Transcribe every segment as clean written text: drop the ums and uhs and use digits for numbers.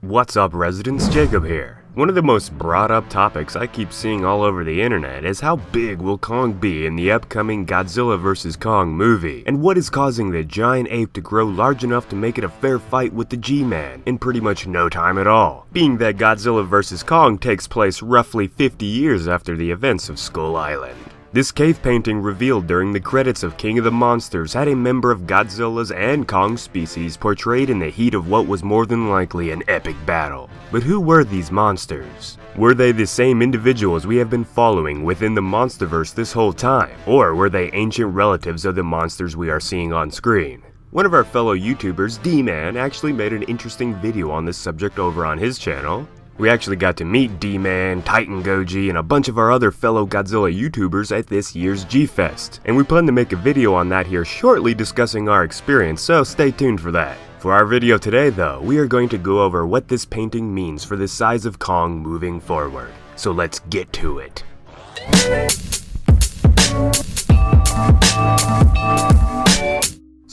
What's up, residents? Jacob here. One of the most brought up topics I keep seeing all over the internet is how big will Kong be in the upcoming Godzilla vs. Kong movie, and what is causing the giant ape to grow large enough to make it a fair fight with the G-Man in pretty much no time at all, being that Godzilla vs. Kong takes place roughly 50 years after the events of Skull Island. This cave painting revealed during the credits of King of the Monsters had a member of Godzilla's and Kong's species portrayed in the heat of what was more than likely an epic battle. But who were these monsters? Were they the same individuals we have been following within the Monsterverse this whole time? Or were they ancient relatives of the monsters we are seeing on screen? One of our fellow YouTubers, D-Man, actually made an interesting video on this subject over on his channel. We actually got to meet D-Man, Titan Goji, and a bunch of our other fellow Godzilla YouTubers at this year's G-Fest, and we plan to make a video on that here shortly discussing our experience, so stay tuned for that. For our video today though, we are going to go over what this painting means for the size of Kong moving forward. So let's get to it.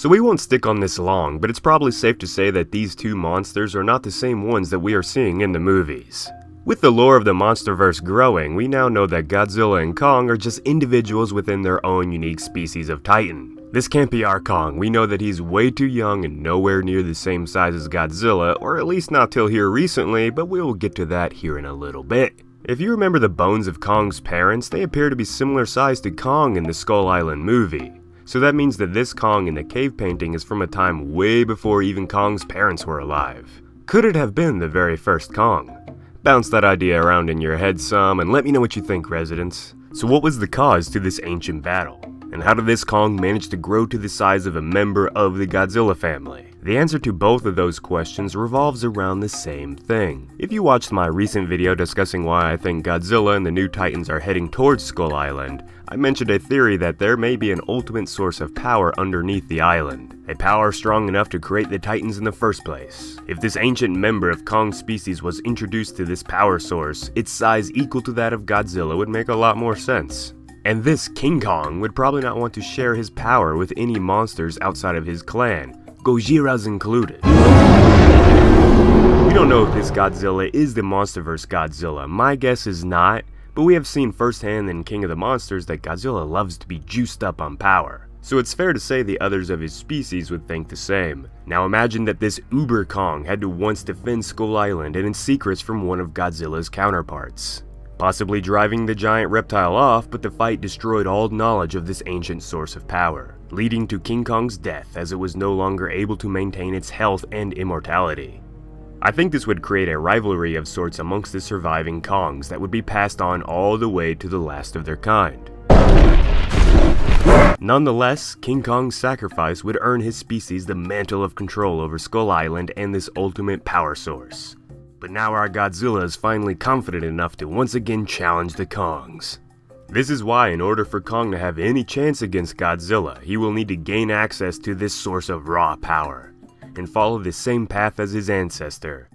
So we won't stick on this long, but it's probably safe to say that these two monsters are not the same ones that we are seeing in the movies. With the lore of the Monsterverse growing, we now know that Godzilla and Kong are just individuals within their own unique species of Titan. This can't be our Kong. We know that he's way too young and nowhere near the same size as Godzilla, or at least not till here recently, but we will get to that here in a little bit. If you remember the bones of Kong's parents, they appear to be similar size to Kong in the Skull Island movie. So that means that this Kong in the cave painting is from a time way before even Kong's parents were alive. Could it have been the very first Kong? Bounce that idea around in your head some and let me know what you think, residents. So what was the cause to this ancient battle? And how did this Kong manage to grow to the size of a member of the Godzilla family? The answer to both of those questions revolves around the same thing. If you watched my recent video discussing why I think Godzilla and the new Titans are heading towards Skull Island, I mentioned a theory that there may be an ultimate source of power underneath the island, a power strong enough to create the Titans in the first place. If this ancient member of Kong's species was introduced to this power source, its size equal to that of Godzilla would make a lot more sense. And this King Kong would probably not want to share his power with any monsters outside of his clan, Gojira's included. We don't know if this Godzilla is the Monsterverse Godzilla. My guess is not, but we have seen firsthand in King of the Monsters that Godzilla loves to be juiced up on power. So it's fair to say the others of his species would think the same. Now imagine that this Uber Kong had to once defend Skull Island and in secrets from one of Godzilla's counterparts, possibly driving the giant reptile off, but the fight destroyed all knowledge of this ancient source of power, leading to King Kong's death as it was no longer able to maintain its health and immortality. I think this would create a rivalry of sorts amongst the surviving Kongs that would be passed on all the way to the last of their kind. Nonetheless, King Kong's sacrifice would earn his species the mantle of control over Skull Island and this ultimate power source. But now our Godzilla is finally confident enough to once again challenge the Kongs. This is why in order for Kong to have any chance against Godzilla, he will need to gain access to this source of raw power, and follow the same path as his ancestor,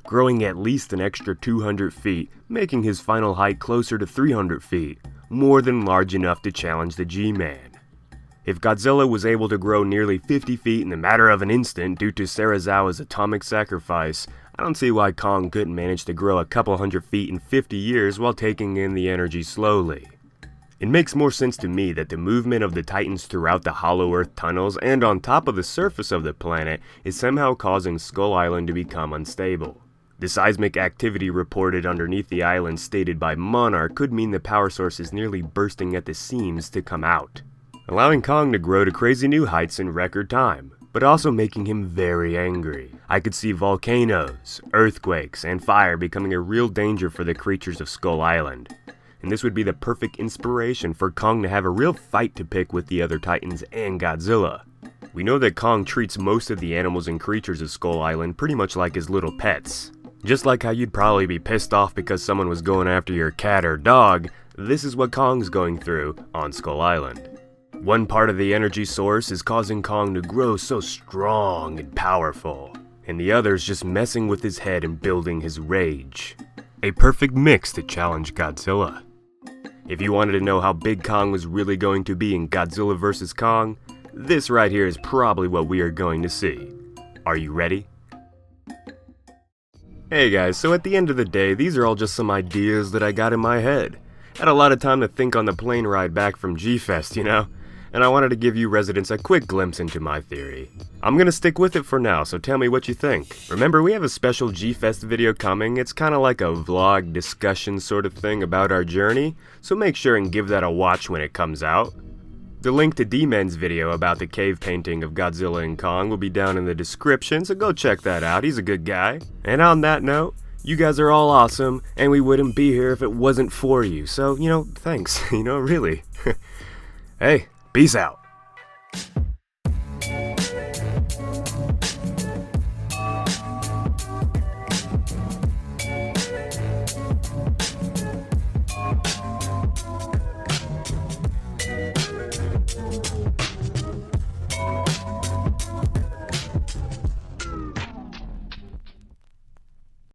growing at least an extra 200 feet, making his final height closer to 300 feet, more than large enough to challenge the G-Man. If Godzilla was able to grow nearly 50 feet in the matter of an instant due to Serizawa's atomic sacrifice, I don't see why Kong couldn't manage to grow a couple hundred feet in 50 years while taking in the energy slowly. It makes more sense to me that the movement of the Titans throughout the Hollow Earth tunnels and on top of the surface of the planet is somehow causing Skull Island to become unstable. The seismic activity reported underneath the island stated by Monarch could mean the power source is nearly bursting at the seams to come out, allowing Kong to grow to crazy new heights in record time, but also making him very angry. I could see volcanoes, earthquakes, and fire becoming a real danger for the creatures of Skull Island. And this would be the perfect inspiration for Kong to have a real fight to pick with the other Titans and Godzilla. We know that Kong treats most of the animals and creatures of Skull Island pretty much like his little pets. Just like how you'd probably be pissed off because someone was going after your cat or dog, this is what Kong's going through on Skull Island. One part of the energy source is causing Kong to grow so strong and powerful, and the other is just messing with his head and building his rage. A perfect mix to challenge Godzilla. If you wanted to know how big Kong was really going to be in Godzilla vs. Kong, this right here is probably what we are going to see. Are you ready? Hey guys, so at the end of the day, these are all just some ideas that I got in my head. Had a lot of time to think on the plane ride back from G-Fest, you know? And I wanted to give you residents a quick glimpse into my theory. I'm gonna stick with it for now, so tell me what you think. Remember, we have a special G-Fest video coming. It's kinda like a vlog discussion sort of thing about our journey, so make sure and give that a watch when it comes out. The link to D-Men's video about the cave painting of Godzilla and Kong will be down in the description, so go check that out, he's a good guy. And on that note, you guys are all awesome, and we wouldn't be here if it wasn't for you, so, thanks, really. Hey, peace out.